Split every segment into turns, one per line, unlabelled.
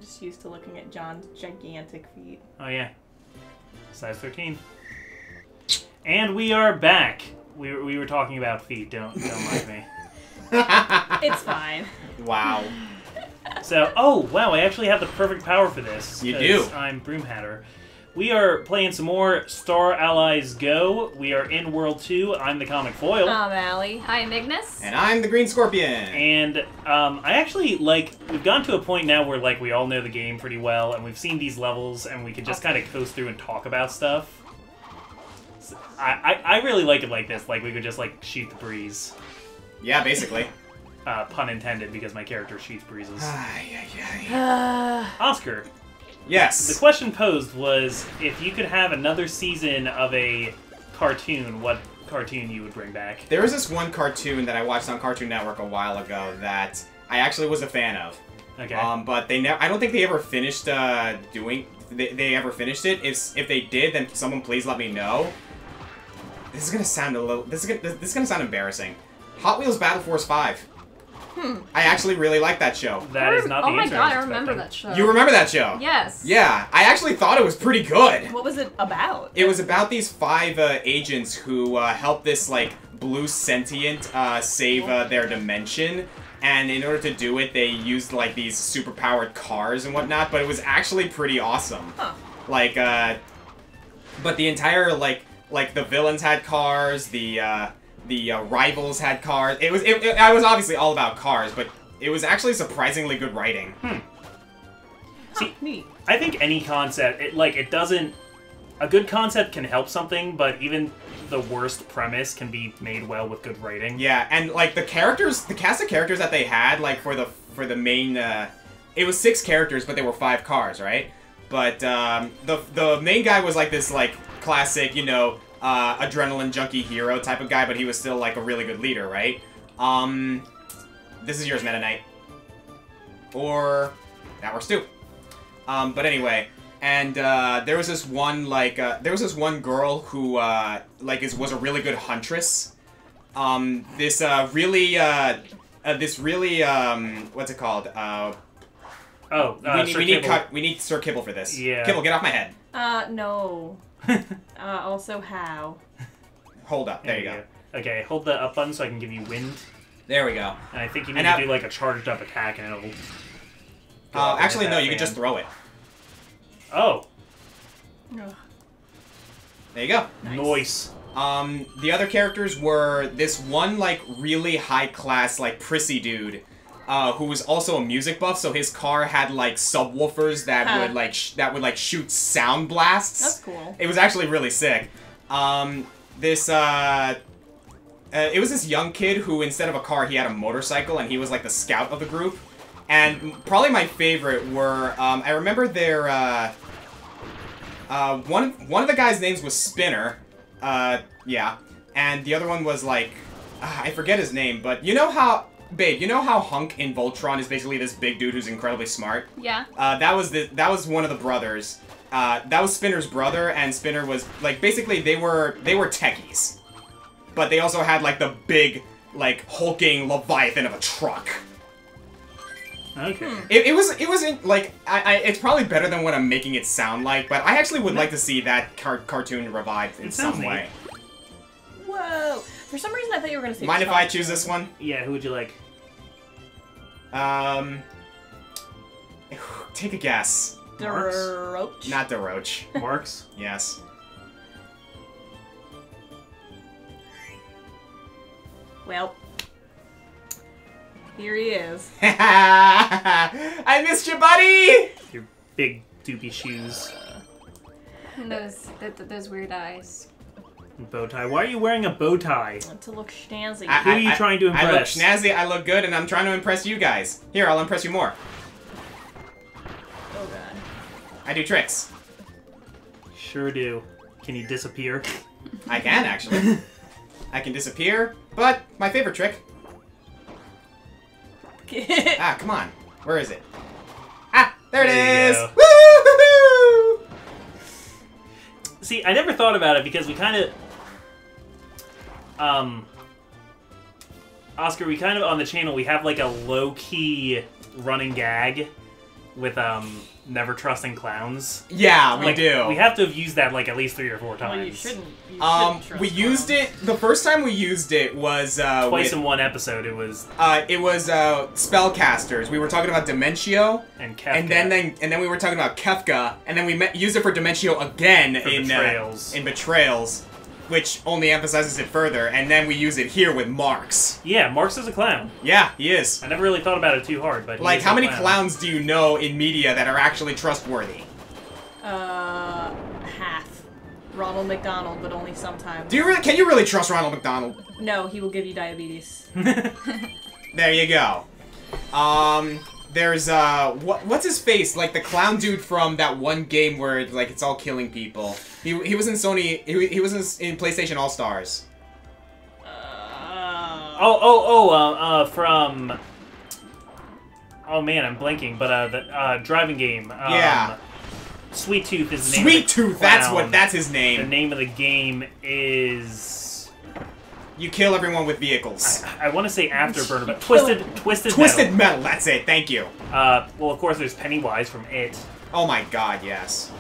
just used to looking at John's gigantic feet.
Oh yeah, size 13. And we are back. We were talking about feet. Don't mind me.
It's fine.
Wow.
So, oh wow, I actually have the perfect power for this.
You do.
I'm Broomhatter. We are playing some more Star Allies Go. We are in World 2. I'm the Comic Foil.
I'm Allie.
Hi, I'm Ignis.
And I'm the Green Scorpion.
And I actually, we've gotten to a point now where, we all know the game pretty well, and we've seen these levels, and we can just kind of coast through and talk about stuff. So I really like it like this. Like, we could just, shoot the breeze.
Yeah, basically.
Pun intended, because my character shoots breezes.
Uh,
Oscar.
Yes.
The question posed was, if you could have another season of a cartoon, what cartoon you would bring back?
There was this one cartoon that I watched on Cartoon Network a while ago that I actually was a fan of.
Okay.
But I don't think they ever finished they ever finished it. If they did, then someone please let me know. This is gonna sound this is gonna sound embarrassing. Hot Wheels Battle Force 5. I actually really like that show.
That is not the answer.
Oh my god, I remember that show.
You remember that show?
Yes.
Yeah, I actually thought it was pretty good.
what was it about?
It was about these 5 agents who help this, blue sentient save their dimension. And in order to do it, they used, these super-powered cars and whatnot. But it was actually pretty awesome.
Huh.
But the entire, the villains had cars, the rivals had cars. I was obviously all about cars, but it was actually surprisingly good writing.
See,
Neat.
I think any concept, it doesn't... A good concept can help something, but even the worst premise can be made well with good writing.
Yeah, and, the cast of characters that they had, for the main, it was 6 characters, but there were 5 cars, right? But, the main guy was, this, classic, adrenaline junkie hero type of guy, but he was still, a really good leader, right? This is yours, Meta Knight. Or... that works too. But anyway, and, there was this one, girl who, was a really good huntress. This really, what's it called? We need Sir Kibble for this.
Yeah.
Kibble, get off my head.
No. Also how?
Hold up. There you go.
Okay, hold the up button so I can give you wind.
There we go.
And I think you need to do, a charged up attack, and it'll...
Actually, no, you can just throw it.
Oh.
Ugh.
There you go.
Nice.
The other characters were this one, really high-class, prissy dude, who was also a music buff, so his car had, subwoofers that would, shoot sound blasts.
That's cool.
It was actually really sick. It was this young kid who, instead of a car, he had a motorcycle, and he was, the scout of the group. And probably my favorite were, I remember their, one of the guys' names was Spinner. Yeah. And the other one was, I forget his name, but you know how... Babe, you know how Hunk in Voltron is basically this big dude who's incredibly smart?
Yeah.
That was one of the brothers. That was Spinner's brother, and Spinner was, basically they were techies. But they also had, the big, hulking leviathan of a truck.
Okay.
It wasn't, it's probably better than what I'm making it sound like, but I actually would like to see that cartoon revived in some way.
Whoa! For some reason, I thought you were going to say...
Mind if I choose this one?
Yeah, who would you like?
Take a guess.
Roach?
Not DeRoach.
Marks?
Yes.
Well, here he is.
I missed you, buddy!
Your big doopy shoes.
And those weird eyes.
Bow tie. Why are you wearing a bow tie?
To look snazzy.
Who are you trying to impress?
I look snazzy, I look good, and I'm trying to impress you guys. Here, I'll impress you more.
Oh god.
I do tricks.
Sure do. Can you disappear?
I can, actually. I can disappear, but my favorite trick... Ah, come on. Where is it? Ah, there it is! Woo-hoo-hoo!
See, I never thought about it because we kind of... Oscar, we kind of, on the channel, we have a low-key running gag with never trusting clowns.
Yeah, we
Like,
do.
We have to have used that like at least 3 or 4 times.
Well, you shouldn't. You shouldn't trust
We used
clowns.
it. The first time we used it was
Twice in one episode. It was
spellcasters. We were talking about Dementio,
and Kefka.
and then we were talking about Kefka, and then we used it for Dementio again
For Betrayals.
in Betrayals, which only emphasizes it further. And then we use it here with Marks.
Yeah, Marks is a clown.
Yeah, he is.
I never really thought about it too hard, but he
Like,
is
how
a
many
clown.
clowns do you know in media that are actually trustworthy?
Half. Ronald McDonald, but only sometimes.
Can you really trust Ronald McDonald?
No, he will give you diabetes.
There you go. There's what's his face? Like the clown dude from that one game where like it's all killing people. He was in Sony. He was in PlayStation All Stars.
From. Oh man, I'm blanking. But the driving game.
Yeah.
Sweet Tooth is the name.
Sweet
of the
Tooth.
clown.
That's his
The
name.
name of the game is.
You kill everyone with vehicles.
I want to say Afterburner, but Twisted
Twisted
Metal.
Metal. That's it. Thank you.
Well, of course, there's Pennywise from It.
Oh my God, yes.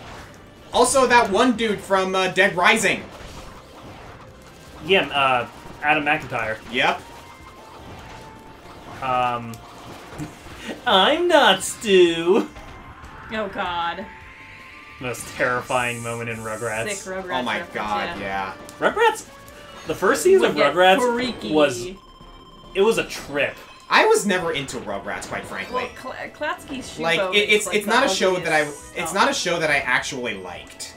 Also, that one dude from Dead Rising.
Yeah, Adam McIntyre.
Yep.
I'm not Stu.
Oh God.
Most terrifying moment in Rugrats.
Sick Rugrats.
Oh my
reference,
God, yeah.
Rugrats. The first season of
Would get
Rugrats
freaky.
was a trip.
I was never into Rugrats, quite frankly.
Well, Klatsky's shoe
Like
boat
it's
is, like,
not
the
a show that
ugliest
it's
stuff.
not a show that I actually liked.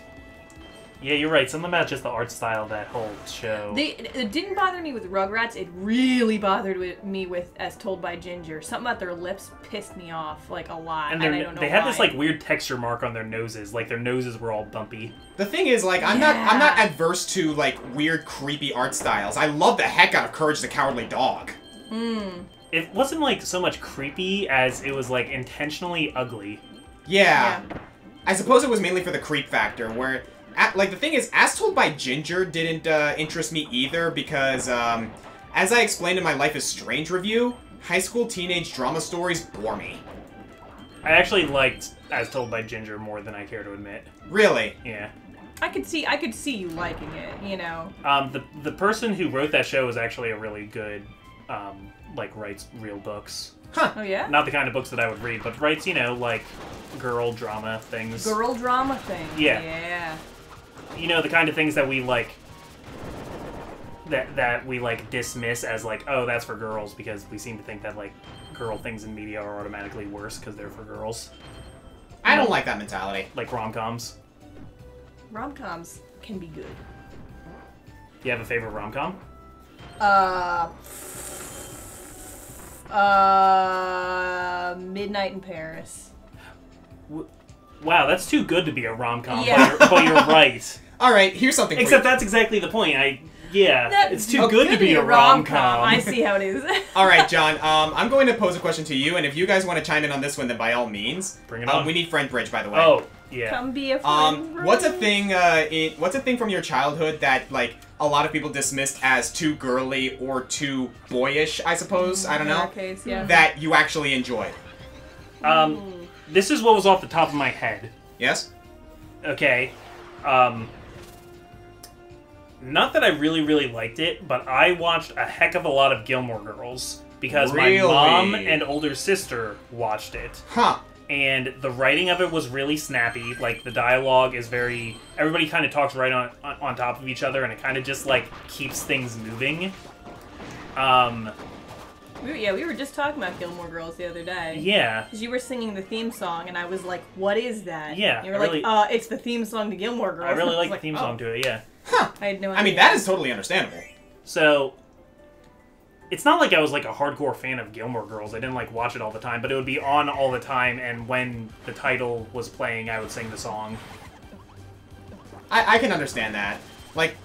Yeah, you're right. Something about just the art style of that whole show.
It didn't bother me with Rugrats. It really bothered me with As Told by Ginger. Something about their lips pissed me off like a lot,
and
I don't know
they had
why.
this like weird texture mark on their noses. Like their noses were all bumpy.
The thing is, like, I'm not adverse to like weird, creepy art styles. I love the heck out of Courage the Cowardly Dog.
It wasn't like so much creepy as it was like intentionally ugly.
Yeah. I suppose it was mainly for the creep factor, where, like, the thing is, As Told by Ginger didn't interest me either, because, as I explained in my Life is Strange review, high school teenage drama stories bore me.
I actually liked As Told by Ginger more than I care to admit.
Really?
Yeah.
I could see you liking it, you know.
The person who wrote that show is actually a really good, like, writes real books.
Huh.
Oh yeah.
Not the kind of books that I would read, but writes, you know, like, girl drama things.
Girl drama thing.
Yeah.
Yeah.
You know, the kind of things that we, like, that we, like, dismiss as, like, oh, that's for girls, because we seem to think that, like, girl things in media are automatically worse because they're for girls.
I don't like that mentality.
Like rom-coms.
Rom-coms can be good.
Do you have a favorite rom-com?
Midnight in Paris.
Wow, that's too good to be a rom-com,
Yeah.
but you're right.
Alright, here's something
Except
for you.
that's exactly the point. It's too
Oh,
good to be a rom-com.
I see how it is.
Alright, John, I'm going to pose a question to you, and if you guys want to chime in on this one, then by all means.
Bring it on.
We need friend bridge, by the way.
Oh, yeah.
Come be a friend.
What's a thing, what's a thing from your childhood that, like, a lot of people dismissed as too girly or too boyish, I suppose? I don't know.
Case, yeah.
That you actually enjoyed?
This is what was off the top of my head.
Yes?
Okay. Not that I really, really liked it, but I watched a heck of a lot of Gilmore Girls because
Really?
my mom and older sister watched it.
Huh.
And the writing of it was really snappy. Like, the dialogue is very... Everybody kind of talks right on top of each other, and it kind of just, like, keeps things moving.
We were just talking about Gilmore Girls the other day.
Yeah.
Because you were singing the theme song, and I was like, what is that?
Yeah,
And you were
I really-
like, it's the theme song to Gilmore Girls.
I really like
was
the theme song to it, yeah.
Huh.
I had no idea.
I mean, that is totally understandable.
So, it's not like I was, like, a hardcore fan of Gilmore Girls. I didn't, like, watch it all the time, but it would be on all the time, and when the title was playing, I would sing the song.
I can understand that. Like,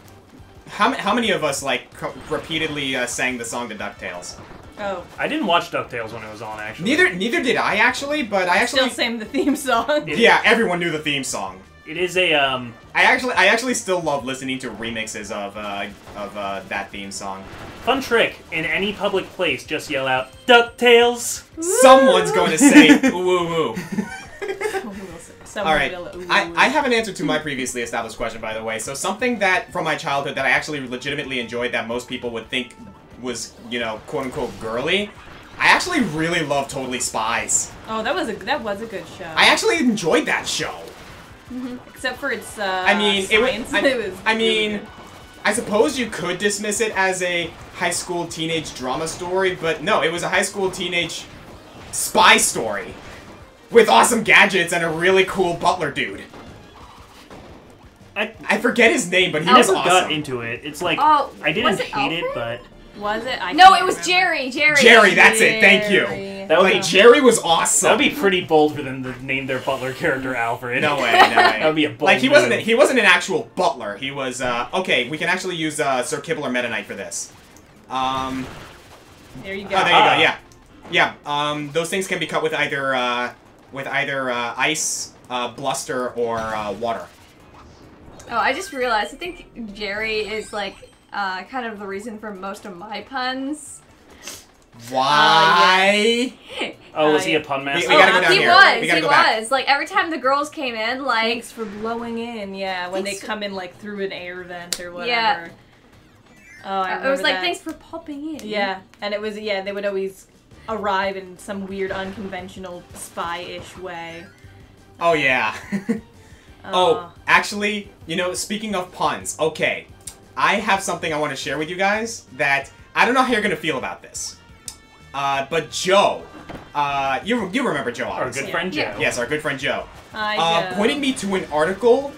how many of us, like, repeatedly sang the song to DuckTales?
Oh.
I didn't watch DuckTales when it was on, actually.
Neither did I, actually, but I actually...
Still sang the theme song.
Yeah, everyone knew the theme song.
It is a,
I actually still love listening to remixes of that theme song.
fun trick. In any public place, just yell out, DuckTales!
Someone's going to say, ooh, ooh, ooh.
Someone
All right,
will,
I have an answer to my previously established question, by the way. So something that from my childhood that I actually legitimately enjoyed that most people would think was, you know, quote unquote girly. I actually really love Totally Spies.
Oh, that was a good show.
I actually enjoyed that show.
Except for its
I mean,
science.
I
Really
mean,
good.
I suppose you could dismiss it as a high school teenage drama story, but no, it was a high school teenage spy story with awesome gadgets and a really cool butler dude. I forget his name, but he
I
was
never
awesome.
got into it. It's like
Oh,
I didn't
was it
hate it,
Alfred?
but
Was it? I
No,
can't
it was
remember.
Jerry.
Jerry, that's it. Thank you.
Jerry.
that would
Like
be
Jerry was awesome.
that would be pretty bold for them to name their butler character Alfred.
No way, no way.
That would be a bold
Like he
move.
wasn't an actual butler. He was okay. We can actually use Sir Kibble or Meta Knight for this.
There you
Oh,
go.
there you go. Yeah. Those things can be cut with either ice, bluster, or water.
Oh, I just realized. I think Jerry is like kind of the reason for most of my puns.
Why?
Oh, was he a pun master?
We gotta go down
he
here.
was.
We gotta
He
go back.
was. Like every time the girls came in, like
Thanks for blowing in. Yeah, when they
Thanks-
come in like through an air vent or whatever.
Yeah.
Oh, I remember
it was like
that.
thanks for popping in.
Yeah, and it was they would always arrive in some weird, unconventional, spy-ish way.
Oh yeah. Oh, actually, you know, speaking of puns, okay, I have something I want to share with you guys that I don't know how you're gonna feel about this. But Joe, you remember Joe,
Our
obviously.
good friend Joe.
Yeah.
Yes, our good friend Joe.
I
Pointed me to an article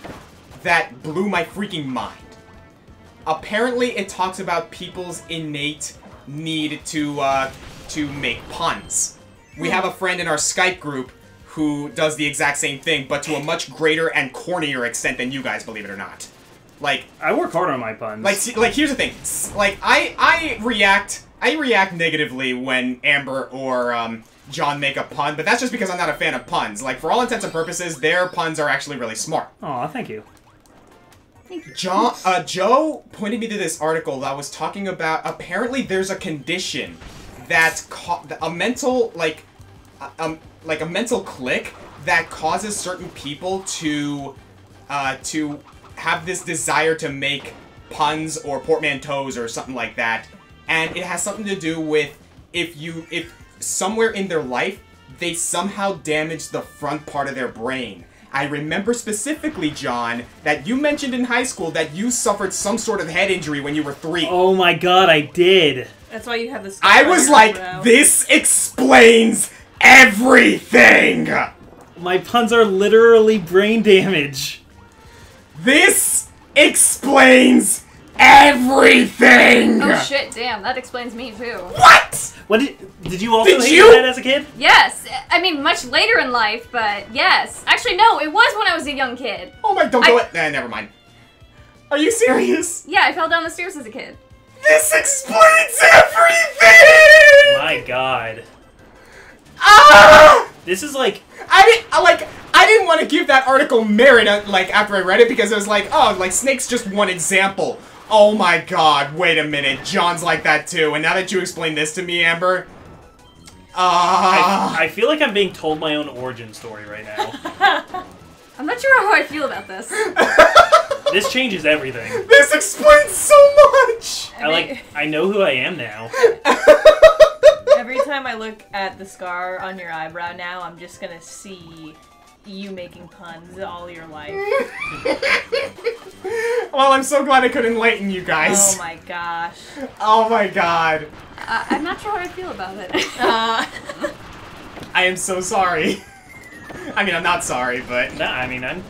that blew my freaking mind. Apparently, it talks about people's innate need to make puns. We have a friend in our Skype group who does the exact same thing, but to a much greater and cornier extent than you guys, believe it or not. Like,
I work hard on my puns.
like here's the thing. Like, I react negatively when Amber or John make a pun, but that's just because I'm not a fan of puns. Like, for all intents and purposes, their puns are actually really smart.
Aw, thank you.
Joe pointed me to this article that was talking about apparently there's a condition that a mental a mental click that causes certain people to have this desire to make puns or portmanteaus or something like that, and it has something to do with if somewhere in their life they somehow damage the front part of their brain. I remember specifically, John, that you mentioned in high school that you suffered some sort of head injury when you were 3.
Oh my god, I did.
That's why you have this.
I was like, this explains everything!
My puns are literally brain damage.
This explains everything!
Oh shit! Damn, that explains me too.
What?
What did you also
Did
hate
you?
your head as a kid?
Yes, I mean much later in life, but yes. Actually, no, it was when I was a young kid.
Oh my, don't go it. Nah, never mind. Are you serious?
Yeah, I fell down the stairs as a kid.
This explains everything!
My god.
Ah!
This is like...
I didn't want to give that article merit, after I read it, because it was like, oh, like, Snake's just one example. Oh my god, wait a minute, John's like that too, and now that you explained this to me, Amber...
I feel like I'm being told my own origin story right now.
I'm not sure how I feel about this.
This changes everything.
This explains so much!
I know who I am now.
Every time I look at the scar on your eyebrow now, I'm just gonna see you making puns all your life.
Well, I'm so glad I could enlighten you guys.
Oh my gosh.
Oh my god.
I'm not sure how I feel about it.
I am so sorry. I mean, I'm not sorry, but...
Nah, I mean, I'm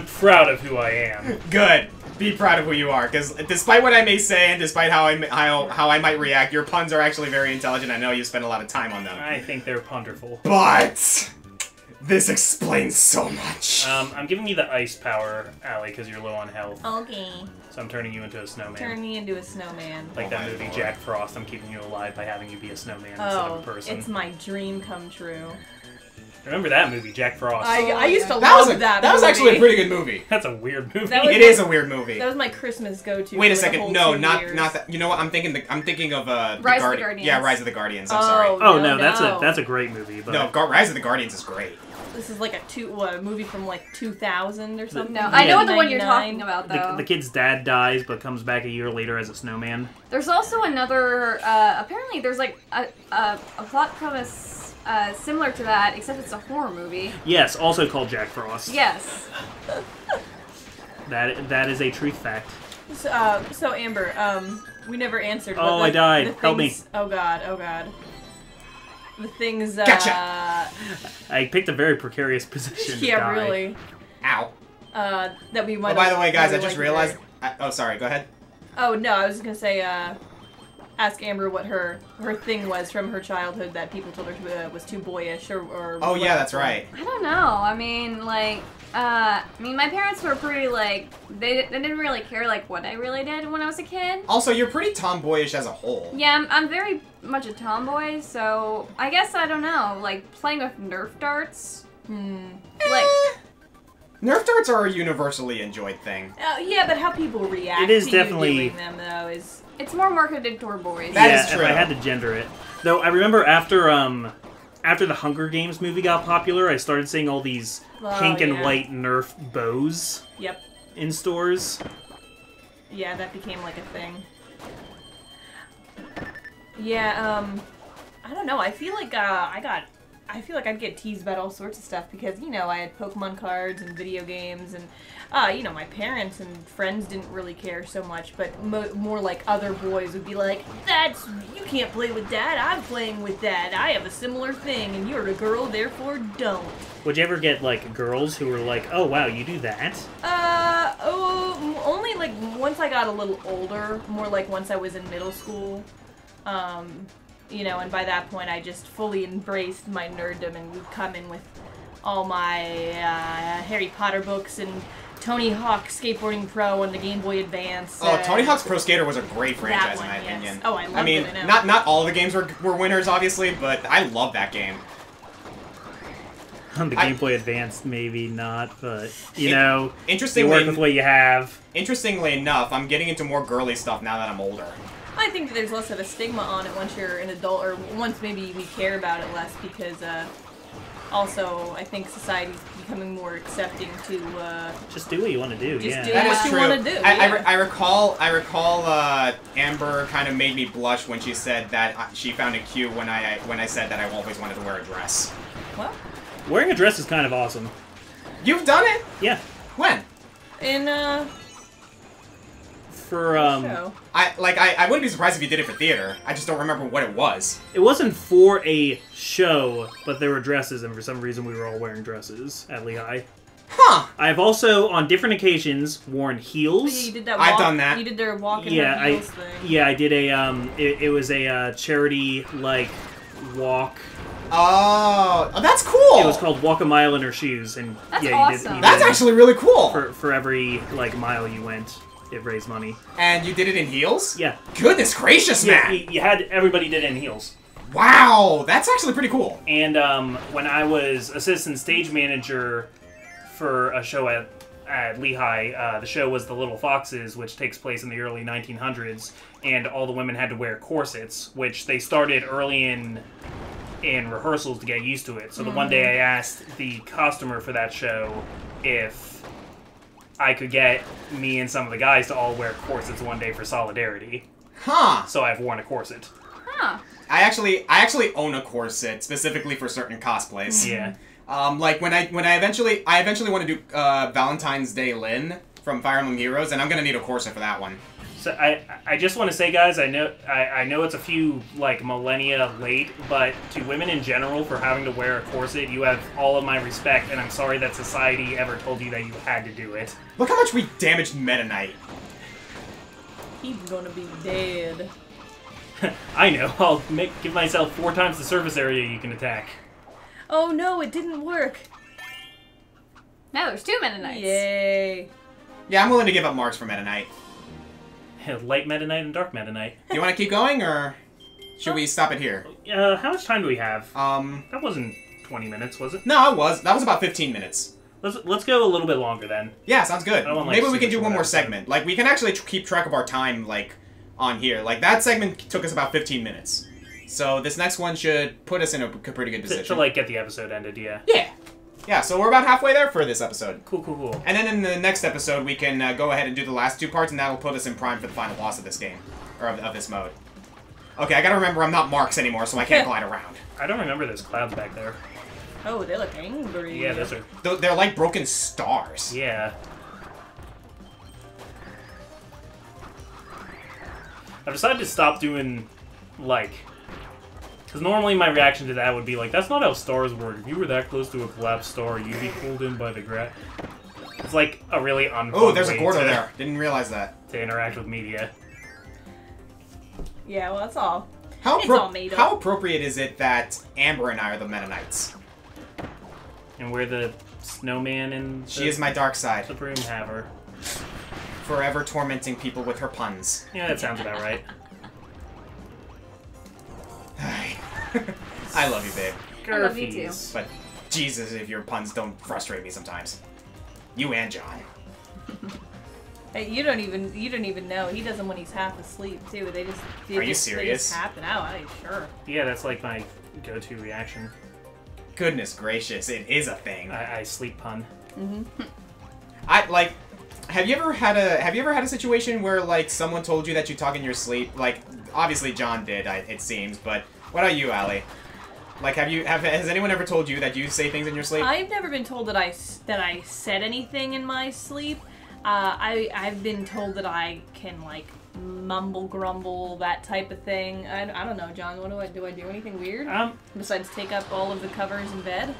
proud of who I am.
Good. Be proud of who you are, because despite what I may say and despite how I might react, your puns are actually very intelligent. I know you spend a lot of time on them.
I think they're wonderful.
But this explains so much.
I'm giving you the ice power, Allie, because you're low on health.
Okay.
So I'm turning you into a snowman.
Turn me into a snowman.
Like
Oh
that
my
movie
lord.
Jack Frost, I'm keeping you alive by having you be a snowman instead of
Oh,
a person.
it's my dream come true.
Remember that movie, Jack Frost?
I used to
that
love
was
that
was
movie.
actually a pretty good movie.
That's a weird movie.
That was-
It is a weird movie.
That was my Christmas go-to.
Wait a
for the
second.
whole
No,
2
not
years.
that. You know what? I'm thinking of
Rise of the Guardians.
Yeah, Rise of the Guardians. I'm
Oh,
sorry.
Oh
no,
no, that's a great movie. But
No, Rise of the Guardians is great.
This is like a movie from like 2000 or something.
No, I know the one you're talking about, though.
The kid's dad dies, but comes back a year later as a snowman.
There's also another, apparently there's like a plot premise similar to that, except it's a horror movie.
Yes, also called Jack Frost.
Yes.
That is a truth fact.
So Amber, we never answered.
Oh, I died. Help me.
Oh god. The things.
Gotcha.
I picked a very precarious position.
Yeah,
to die.
really.
Ow.
That we might.
Oh, by the way, guys, I
really
just
liked
realized.
her.
Oh, sorry. Go ahead.
Oh no, I was just gonna say. Ask Amber what her thing was from her childhood that people told her was too boyish or.
Oh yeah, that's right.
I don't know. I mean, like, my parents were pretty, like, they didn't really care, like, what I really did when I was a kid.
Also, you're pretty tomboyish as a whole.
Yeah, I'm very much a tomboy, so I guess, I don't know, like, playing with Nerf darts. Like...
Nerf darts are a universally enjoyed thing.
Yeah, but how people react
It is
to
definitely-
you doing them, though, is...
It's more marketed toward boys.
That
yeah,
is true.
if I had to gender it. Though, I remember after the Hunger Games movie got popular, I started seeing all these pink and
yeah.
white Nerf bows
Yep.
in stores.
Yeah, that became like a thing. Yeah, I don't know. I feel like I feel like I'd get teased about all sorts of stuff because, you know, I had Pokemon cards and video games and, you know, my parents and friends didn't really care so much, but more like other boys would be like, you can't play with that, I'm playing with that, I have a similar thing, and you're a girl, therefore don't.
Would you ever get, like, girls who were like, oh, wow, you do that?
Only, like, once I got a little older, more like once I was in middle school, you know, and by that point I just fully embraced my nerddom and would come in with all my Harry Potter books and Tony Hawk Skateboarding Pro and the Game Boy Advance.
Oh, Tony Hawk's Pro Skater was a great franchise
one,
in my
yes.
opinion.
Oh, I loved
mean,
it, I know.
not all the games were winners, obviously, but I love that game.
On the Game Boy Advance, maybe not, but, you know, you
Interestingly,
work with what you have.
interestingly enough, I'm getting into more girly stuff now that I'm older.
I think that there's less of a stigma on it once you're an adult, or once maybe we care about it less, because also I think society's becoming more accepting to
Just do what you want to do,
just
yeah.
do
That
what
is
you
true.
want to do.
I recall Amber kind of made me blush when she said that she found it cute when I said that I always wanted to wear a dress.
Well,
Wearing a dress is kind of awesome.
You've done it?
Yeah.
When?
in
For,
show.
I wouldn't be surprised if you did it for theater. I just don't remember what it was.
it wasn't for a show, but there were dresses, and for some reason we were all wearing dresses at Lehigh.
Huh.
I've also, on different occasions, worn heels.
Yeah, you did that.
I've done that.
You did their walk in
Yeah,
their heels thing.
yeah, I did a, it was a, charity, like, walk.
Oh, that's cool.
It was called Walk a Mile in Her Shoes, and
That's
yeah,
awesome.
you
That's
did
actually really cool.
for every, like, mile you went, it raised money.
And you did it in heels?
Yeah.
Goodness gracious,
Yeah,
man.
you had, everybody did it in heels.
Wow, that's actually pretty cool.
And, when I was assistant stage manager for a show at Lehigh, the show was The Little Foxes, which takes place in the early 1900s, and all the women had to wear corsets, which they started early in rehearsals to get used to it. So the one day I asked the costumer for that show if I could get me and some of the guys to all wear corsets one day for solidarity.
Huh.
So I've worn a corset.
Huh.
I actually own a corset specifically for certain cosplays.
Yeah.
Like when I eventually want to do Valentine's Day Lynn from Fire Emblem Heroes, and I'm gonna need a corset for that one.
So I just want to say, guys, I know it's a few, like, millennia late, but to women in general for having to wear a corset, you have all of my respect, and I'm sorry that society ever told you that you had to do it.
Look how much we damaged Meta Knight.
He's gonna be dead.
I know, I'll give myself 4 times the surface area you can attack.
Oh no, it didn't work.
Now there's 2 Mennonites.
Yay.
Yeah, I'm willing to give up marks for Meta Knight.
Light Meta Knight and Dark Meta Knight.
Do you want to keep going, or should we stop it here?
How much time do we have?
That
wasn't 20 minutes, was it?
No, that was about 15 minutes.
Let's go a little bit longer then.
Yeah, sounds good.
I don't want, like,
Maybe we
super
can do
short
one more
episode.
segment. Like, we can actually keep track of our time, like, on here. Like, that segment took us about 15 minutes. So this next one should put us in a pretty good
To,
position.
like, get the episode ended, yeah.
Yeah. Yeah, so we're about halfway there for this episode.
Cool, cool, cool.
And then in the next episode, we can go ahead and do the last 2 parts, and that will put us in prime for the final boss of this game. Or of this mode. Okay, I gotta remember I'm not Marks anymore, so I can't glide around.
I don't remember those clouds back there.
Oh, they look angry.
Yeah, those are...
They're like broken stars.
Yeah. I've decided to stop doing, like... Because normally my reaction to that would be like, that's not how stars work. If you were that close to a collapsed star, you'd be pulled in by the grass. It's like a really unfun
Oh, there's a
way
Gordo there. Didn't realize that.
to interact with media.
Yeah, well, that's all.
How,
It's all made up.
how appropriate is it that Amber and I are the Mennonites?
And we're the snowman and
She is my dark side.
the broom haver.
Forever tormenting people with her puns.
Yeah, that sounds about right.
I love you, babe.
I love you too.
Gurfies.
But Jesus, if your puns don't frustrate me sometimes. You and John.
Hey, you don't even know. He does them when he's half asleep too. They just
Are you
They
serious?
just happen out. I sure.
Yeah, that's like my go-to reaction.
Goodness gracious, it is a thing.
I sleep pun.
I like. Have you ever had a situation where like someone told you that you talk in your sleep? Like, obviously John did, it seems. But what about you, Allie? Like, has anyone ever told you that you say things in your sleep?
I've never been told that I said anything in my sleep. I've been told that I can like mumble grumble, that type of thing. I don't know, John. What do I do anything weird besides take up all of the covers in bed?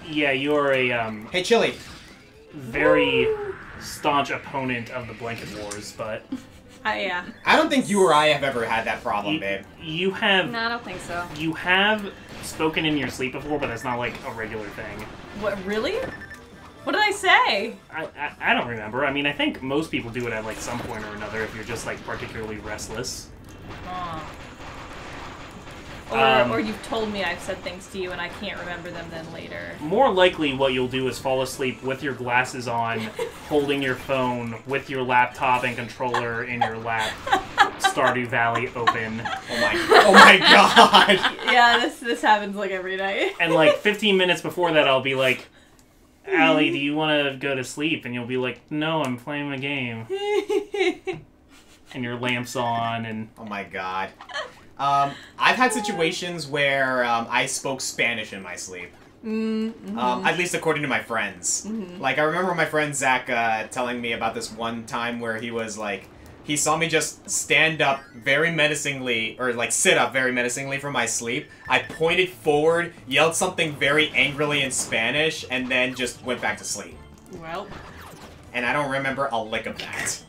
Yeah, you're a
Hey, Chili.
very staunch opponent of the blanket wars, but
Yeah.
I don't think you or I have ever had that problem, babe.
you have
No, I don't think so.
you have spoken in your sleep before, but it's not like a regular thing.
What, really? What did I say?
I don't remember. I mean, I think most people do it at like some point or another if you're just like particularly restless.
Or you've told me I've said things to you and I can't remember them then later.
More likely what you'll do is fall asleep with your glasses on, holding your phone, with your laptop and controller in your lap, Stardew Valley open.
Oh my god!
Yeah, this happens like every night.
And like 15 minutes before that I'll be like, Allie, do you want to go to sleep? And you'll be like, no, I'm playing a game. And your lamp's on and...
Oh my god. I've had situations where I spoke Spanish in my sleep. At least according to my friends. Like, I remember my friend Zach telling me about this one time where he was like, he saw me just stand up very menacingly, or like sit up very menacingly from my sleep. I pointed forward, yelled something very angrily in Spanish, and then just went back to sleep.
Well.
And I don't remember a lick of that.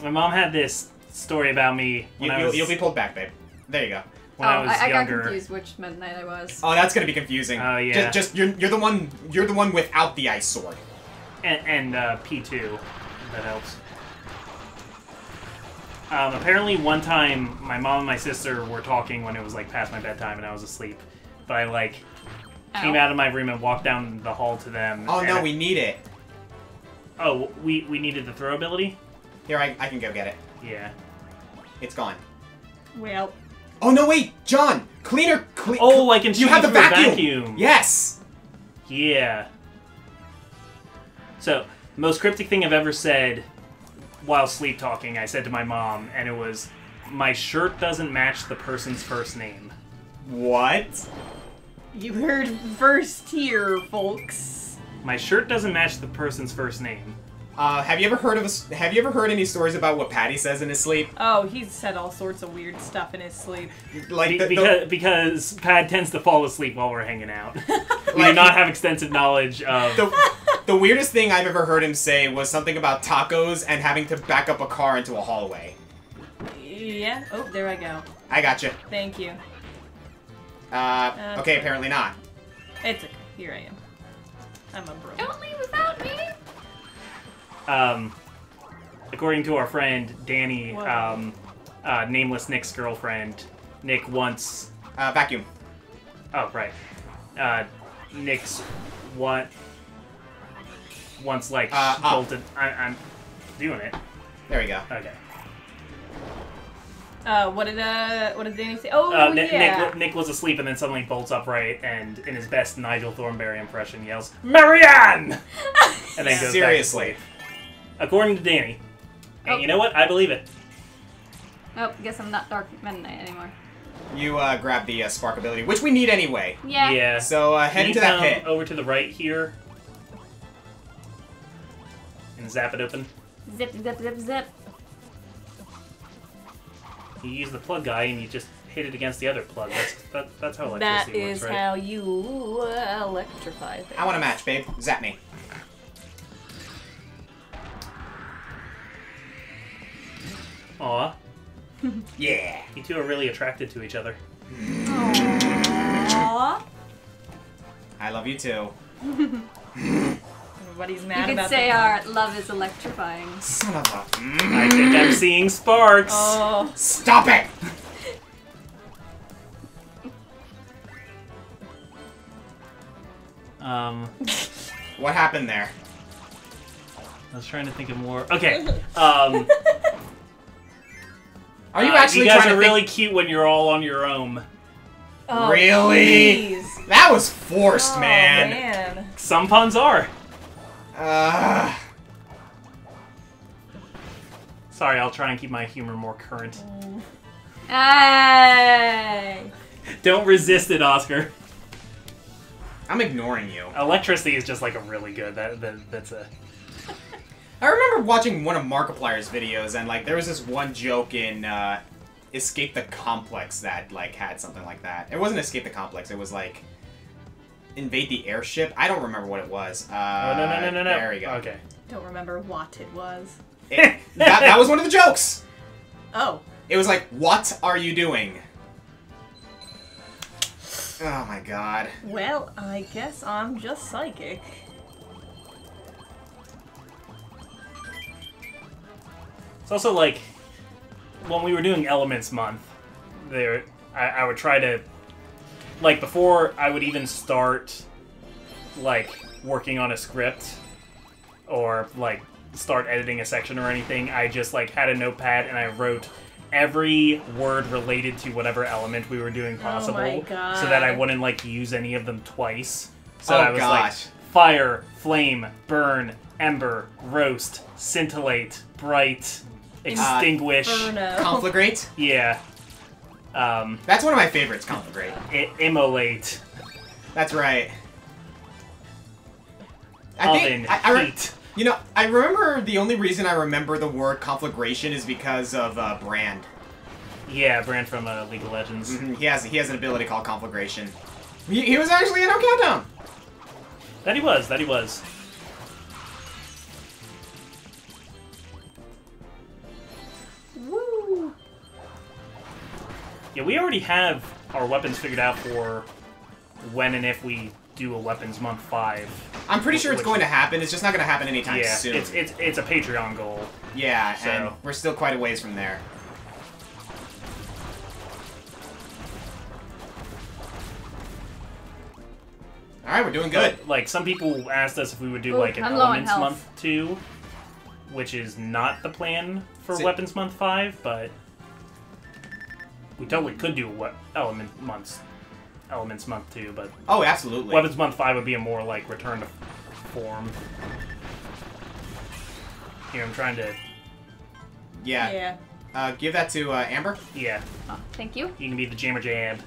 My mom had this story about me when
You'll be pulled back, babe. There you go.
when I was
I got
younger.
confused which midnight I was.
Oh, that's gonna be confusing.
Oh, yeah.
Just you're the one without the ice sword.
And P2. That helps. Apparently one time my mom and my sister were talking when it was like past my bedtime and I was asleep. But I like came out of my room and walked down the hall to them.
Oh no, we need it.
Oh, we needed the throw ability?
Here, I can go get it.
Yeah.
It's gone.
Well.
Oh no, wait, John! Cleaner.
Oh, I can shoot
You have the
through a
vacuum. Yes.
Yeah. So, most cryptic thing I've ever said while sleep talking, I said to my mom, and it was, "My shirt doesn't match the person's first name."
What?
You heard first here, folks.
My shirt doesn't match the person's first name.
Have you ever heard any stories about what Patty says in his sleep?
Oh, he's said all sorts of weird stuff in his sleep.
Like
because Pad tends to fall asleep while we're hanging out. We do not have extensive knowledge of...
The weirdest thing I've ever heard him say was something about tacos and having to back up a car into a hallway.
Yeah. Oh, there I go.
I gotcha.
Thank you.
Okay, apparently not.
It's okay. Here I am. I'm a bro.
Don't leave without me!
According to our friend Danny, nameless Nick's girlfriend, Nick once...
Vacuum.
Oh, right. Nick's once like bolted... I'm doing it.
There we go.
Okay.
What did Danny say? Oh, yeah.
Nick was asleep and then suddenly bolts upright and, in his best Nigel Thornberry impression, yells, "Marianne!" and then goes
Seriously.
back to sleep. According to Danny. And you know what? I believe it.
Oh, guess I'm not Dark Meta Knight anymore.
You grab the spark ability, which we need anyway.
Yeah.
Yeah.
So head into that pit.
Over to the right here. And zap it open.
Zip, zip, zip, zip.
You use the plug guy and you just hit it against the other plug. That's how
That
electricity
is
works, right?
how you electrify things.
I want a match, babe. Zap me.
Aw.
Yeah.
You two are really attracted to each other.
Aww.
I love you too.
Everybody's mad
You
about
could say
the-
our love is electrifying.
Son of a...
I think I'm seeing sparks.
Oh.
Stop it! What happened there?
I was trying to think of more. Okay.
Are you actually
you guys
trying
are
to
really
think...
cute when you're all on your own.
Oh,
Really?
please.
That was forced,
Oh,
man.
man.
Some puns are. Sorry, I'll try and keep my humor more current.
Hey!
Don't resist it, Oscar.
I'm ignoring you.
Electricity is just like a really good. That's a.
I remember watching one of Markiplier's videos, and like there was this one joke in Escape the Complex that like had something like that. It wasn't Escape the Complex. It was like Invade the Airship. I don't remember what it was.
Oh, no.
There we go.
Okay.
Don't remember what it was.
That was one of the jokes.
Oh.
It was like, what are you doing? Oh my god.
Well, I guess I'm just psychic.
It's also like when we were doing Elements Month, I would try to like before I would even start like working on a script or like start editing a section or anything. I just like had a notepad and I wrote every word related to whatever element we were doing possible,
my God.
so that I wouldn't like use any of them twice. So
Oh,
I was
gosh.
like fire, flame, burn, ember, roast, scintillate, bright, extinguish.
Inferno.
Conflagrate?
Yeah.
That's one of my favorites, Conflagrate.
Immolate.
That's right.
Oven.
I
Heat.
you know, I remember the only reason I remember the word conflagration is because of Brand.
Yeah, Brand from League of Legends.
He has an ability called conflagration. He was actually in our countdown.
That he was.
Woo.
Yeah, we already have our weapons figured out for when and if we do a Weapons Month 5.
I'm pretty sure it's going to happen. It's just not going to happen anytime
Yeah,
soon.
it's a Patreon goal.
Yeah,
So.
and we're still quite a ways from there. Alright, we're doing good.
But, like, some people asked us if we would do,
Ooh,
like, an
I'm low on
Elements
health.
Month 2, which is not the plan for
See-
Weapons Month 5, but we totally could do Elements Month 2, but
Oh, absolutely.
Weapons Month 5 would be a more, like, return to form. Here, I'm trying to...
Yeah.
Yeah.
Give that to Amber.
Yeah,
Oh, thank you.
you can be the Jammer Jab.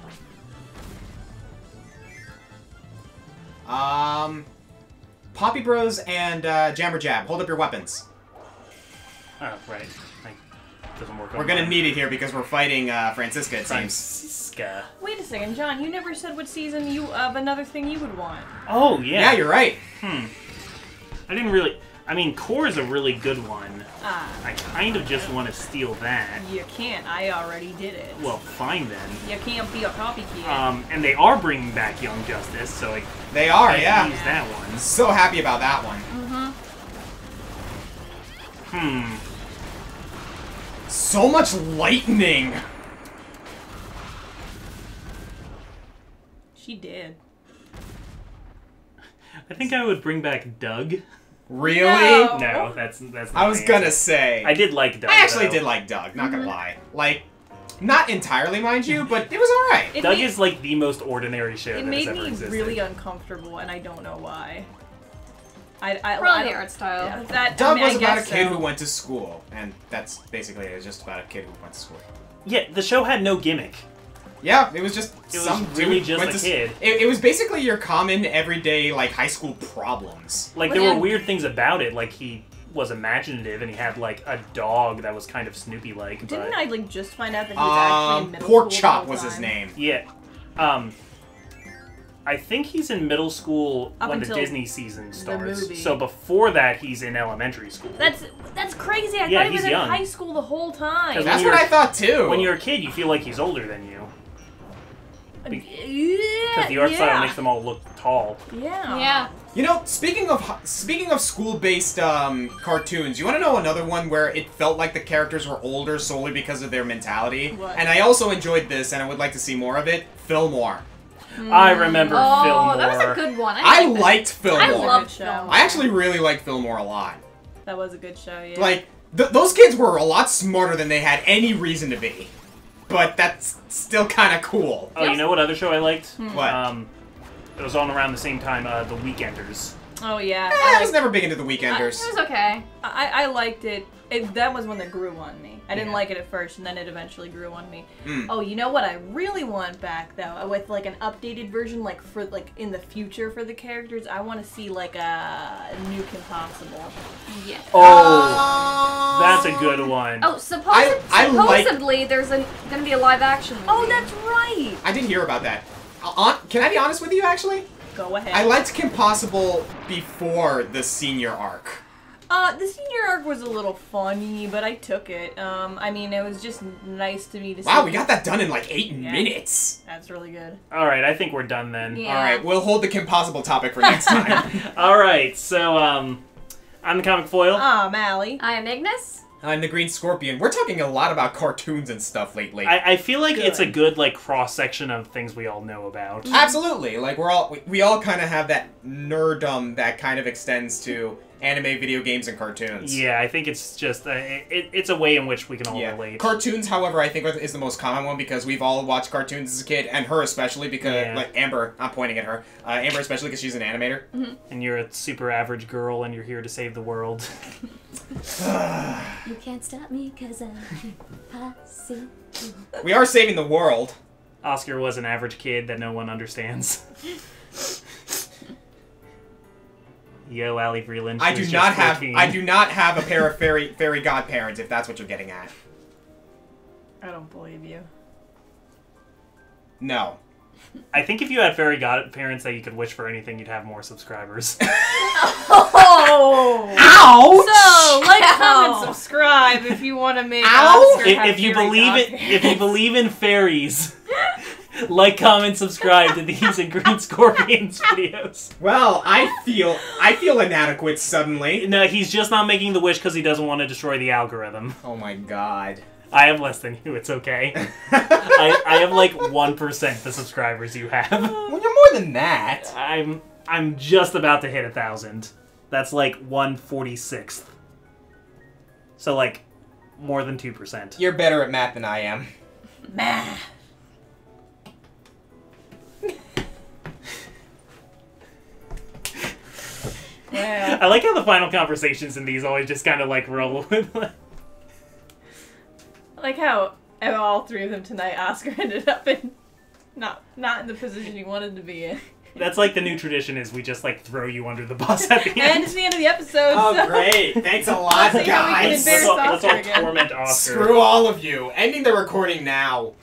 Poppy Bros and Jammer Jab, hold up your weapons.
Oh, right. Doesn't work on
We're gonna
mine.
need it here because we're fighting Francisca, it seems.
Francisca.
Wait a second, John. You never said what season you of another thing you would want.
Oh, yeah.
Yeah, you're right.
I didn't really... I mean, Core is a really good one. I kind of just want to steal that.
You can't. I already did it.
Well, fine then.
You can't be a copycat.
And they are bringing back Young Justice, so I
They are,
can't
yeah.
use that one.
So happy about that one. So much lightning!
She did.
I think I would bring back Doug.
Really?
No.
No, that's not
I was
my
gonna
answer.
say.
I did like Doug.
I actually
though.
did like Doug, not gonna lie. Like, Not entirely, mind you, but it was alright.
Doug is like the most ordinary show
It
that
made
has ever
me
existed.
really uncomfortable, and I don't know why. I
Probably the
don't-
art style.
yeah, that,
Doug
I mean, I
was about a
guess
kid
so.
who went to school, and that's basically it. It was just about a kid who went to school.
Yeah, the show had no gimmick.
Yeah, it was just
It
some
was really
dude
just
went
a
to
kid.
It was basically your common everyday like high school problems.
Like
Well,
there
yeah.
were weird things about it. Like he was imaginative and he had like a dog that was kind of Snoopy-like.
Didn't
but...
I like just find out that he was actually in middle
Pork
school
Chop
the whole
was his
time?
name.
Yeah. I think he's in middle school
Up
when the
until
Disney season starts.
movie.
So before that, he's in elementary school.
That's crazy. I
Yeah,
thought he
he's
was
young.
in high school the whole time.
'Cause
That's
when
what
you're-
I thought too.
When you're a kid, you feel like he's older than you.
Yeah,
Because the art style makes them all look tall.
Yeah.
Yeah.
You know, speaking of school-based cartoons, you want to know another one where it felt like the characters were older solely because of their mentality?
What?
And I also enjoyed this, and I would like to see more of it. Fillmore.
I remember
Oh,
Fillmore.
that was a good one.
I
liked
liked Fillmore.
I loved
Good show.
Fillmore.
I actually really liked Fillmore a lot.
That was a good show. Yeah.
Like, those kids were a lot smarter than they had any reason to be. But that's still kind of cool.
Oh, you know what other show I liked?
What?
It was on around the same time, The Weekenders.
Oh yeah.
I was never big into the Weekenders.
It was okay.
I liked it. That was when it grew on me. I didn't like it at first, and then it eventually grew on me. Oh, you know what I really want back though, with like an updated version, like for like in the future for the characters. I want to see like a Nuke Impossible.
Yeah.
Oh, that's a good one.
Oh,
I like-
supposedly there's gonna be a live action movie.
Oh, that's right.
I did hear about that. Can I be honest with you, actually?
Go ahead.
I liked Kim Possible before the senior arc.
The senior arc was a little funny, but I took it. I mean, it was just nice to me to see.
Wow, we got that done in like 8 minutes.
That's really good.
All right, I think we're done then.
Yeah.
Alright, we'll hold the Kim Possible topic for next time.
All right, so I'm the Comic Foil.
Ah, Mally.
I am Ignis.
I'm the Green Scorpion. We're talking a lot about cartoons and stuff lately.
I feel like it's a
Good.
good like cross section of things we all know about.
Absolutely. Like, we all kind of have that nerdum that kind of extends to anime, video games, and cartoons.
Yeah, I think it's just it's a way in which we can all
Yeah.
relate.
Cartoons, however, I think is the most common one because we've all watched cartoons as a kid, and her especially because,
Yeah.
like, Amber, I'm pointing at her, Amber especially because she's an animator.
And you're a super average girl, and you're here to save the world.
You can't stop me because I'm impossible.
We are saving the world.
Oscar was an average kid that no one understands. Yo, Ali Vreeland.
I do not have a pair of fairy godparents, if that's what you're getting at.
I don't believe you.
No.
I think if you had fairy godparents that you could wish for anything, you'd have more subscribers.
Oh!
Ouch!
So, like,
Ow.
comment, subscribe if you want to make
Ow.
Oscar have
if you
fairy
believe it,
godparents.
if you believe in fairies, like, comment, subscribe to these and Green Scorpions videos.
Well, I feel inadequate suddenly.
No, he's just not making the wish because he doesn't want to destroy the algorithm.
Oh my god.
I have less than you. It's okay. I have like 1% the subscribers you have.
Well, you're more than that.
I'm just about to hit 1,000. That's like 1/46th. So like more than 2%.
You're better at math than I am.
Math. Yeah.
I like how the final conversations in these always just kind of like roll with.
Like how all three of them tonight, Oscar ended up in not in the position he wanted to be in.
That's like the new tradition is we just like throw you under the bus at the
And
end.
it's the end of the episode.
Oh,
so
great. Thanks a lot,
Let's see how we can
guys.
embarrass
Let's all
Oscar again.
torment Oscar.
Screw all of you. Ending the recording now.